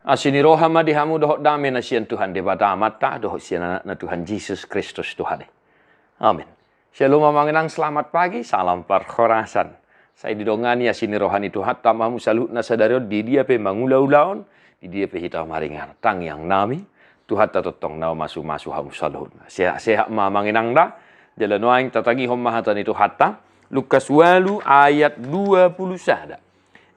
Asini roha madihamu dohok dame na siyan Tuhan debata mata dohok siyan na Tuhan Yesus Kristus Tuhan. Amin. Shalom manginang selamat pagi, salam perkhorasan. Saya didongani asini rohani Tuhan tamamu salut na sadario di dia pe mangula-ulaon, di dia pe hita maringan tang yang nami Tuhan tatotong na masu-masu hamu salut. Sehat manginang da jalan waing tatangi hom mahatan itu hatta Lukas 8 ayat 20 sada.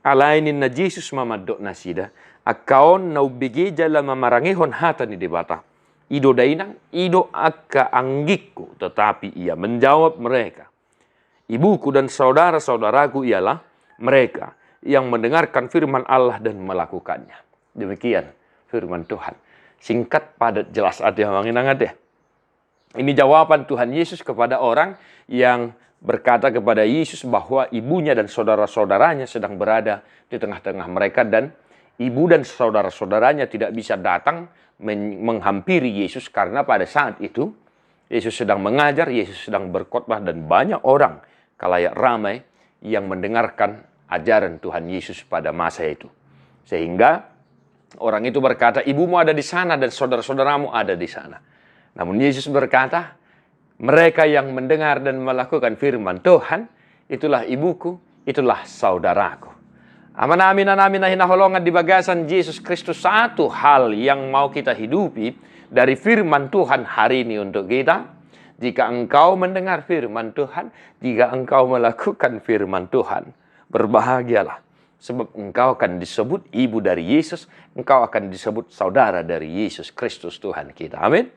Alainin na Jesus mamadok na sida. Akaon na ubigi jala mamarangihon hata ni debata. Ido dainang, ido akka anggikku. Tetapi ia menjawab mereka. Ibuku dan saudara-saudaraku ialah mereka yang mendengarkan firman Allah dan melakukannya. Demikian firman Tuhan. Singkat, padat, jelas. Ada manginang ada. Ini jawaban Tuhan Yesus kepada orang yang berkata kepada Yesus bahwa ibunya dan saudara-saudaranya sedang berada di tengah-tengah mereka dan ibu dan saudara-saudaranya tidak bisa datang menghampiri Yesus karena pada saat itu Yesus sedang mengajar, Yesus sedang berkhotbah dan banyak orang khalayak ramai yang mendengarkan ajaran Tuhan Yesus pada masa itu. Sehingga orang itu berkata, ibumu ada di sana dan saudara-saudaramu ada di sana. Namun Yesus berkata, mereka yang mendengar dan melakukan firman Tuhan, itulah ibuku, itulah saudaraku. Amin hinaholongan di bagasan Yesus Kristus, satu hal yang mau kita hidupi dari firman Tuhan hari ini untuk kita. Jika engkau mendengar firman Tuhan, jika engkau melakukan firman Tuhan, berbahagialah. Sebab engkau akan disebut ibu dari Yesus, engkau akan disebut saudara dari Yesus Kristus Tuhan kita. Amin.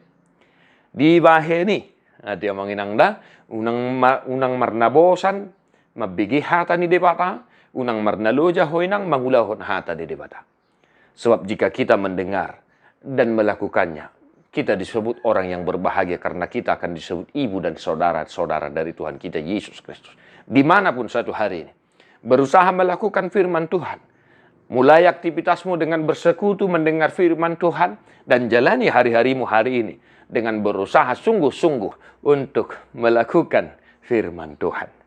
Di baheni, dia menginang da, unang marnabosan, mabigi hata ni debata, unang marnaloja hoinang mangulahon hata di debata. Sebab jika kita mendengar dan melakukannya, kita disebut orang yang berbahagia karena kita akan disebut ibu dan saudara-saudara dari Tuhan kita Yesus Kristus. Dimanapun satu hari ini, berusaha melakukan firman Tuhan. Mulai aktivitasmu dengan bersekutu mendengar firman Tuhan dan jalani hari-harimu hari ini dengan berusaha sungguh-sungguh untuk melakukan firman Tuhan.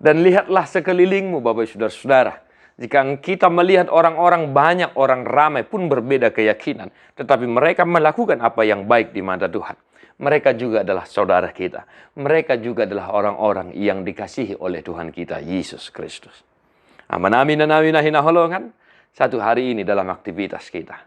Dan lihatlah sekelilingmu Bapak Saudara-saudara. Jika kita melihat orang-orang banyak, orang ramai pun berbeda keyakinan. Tetapi mereka melakukan apa yang baik di mata Tuhan. Mereka juga adalah saudara kita. Mereka juga adalah orang-orang yang dikasihi oleh Tuhan kita, Yesus Kristus. Amin hinaholongan. Satu hari ini dalam aktivitas kita.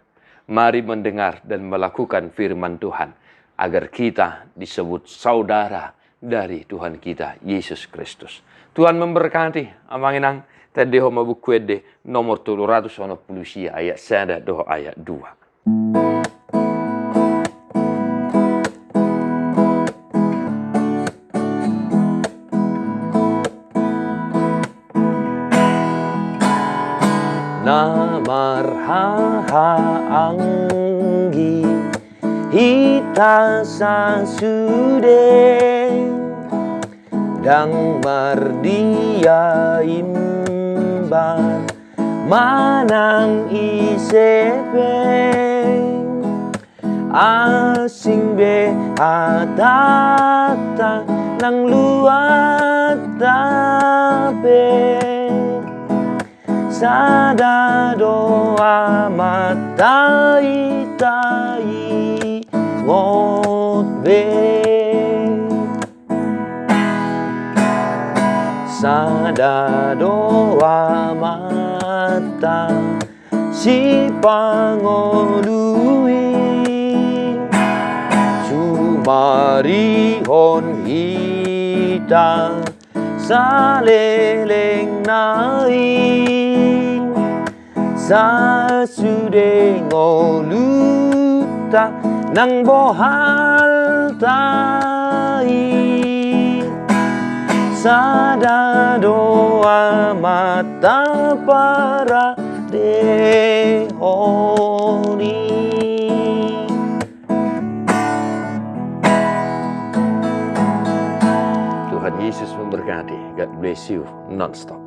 Mari mendengar dan melakukan firman Tuhan. Agar kita disebut saudara dari Tuhan kita, Yesus Kristus. Tuhan memberkati. Amanginang tadi ho mabukwede nomor 390 ayat 1 do ayat 2. Namarhaha anggi hita sasude dang mardia imbar manang isepeng asing be atata nang luat tape sada doa matai tai ngot be sada doa mata si pangolui sumarihon hita saleleng nai sasude ngoluta nang bohal tai sada doa mata para dehoni. Tuhan Yesus memberkati. God bless you non-stop.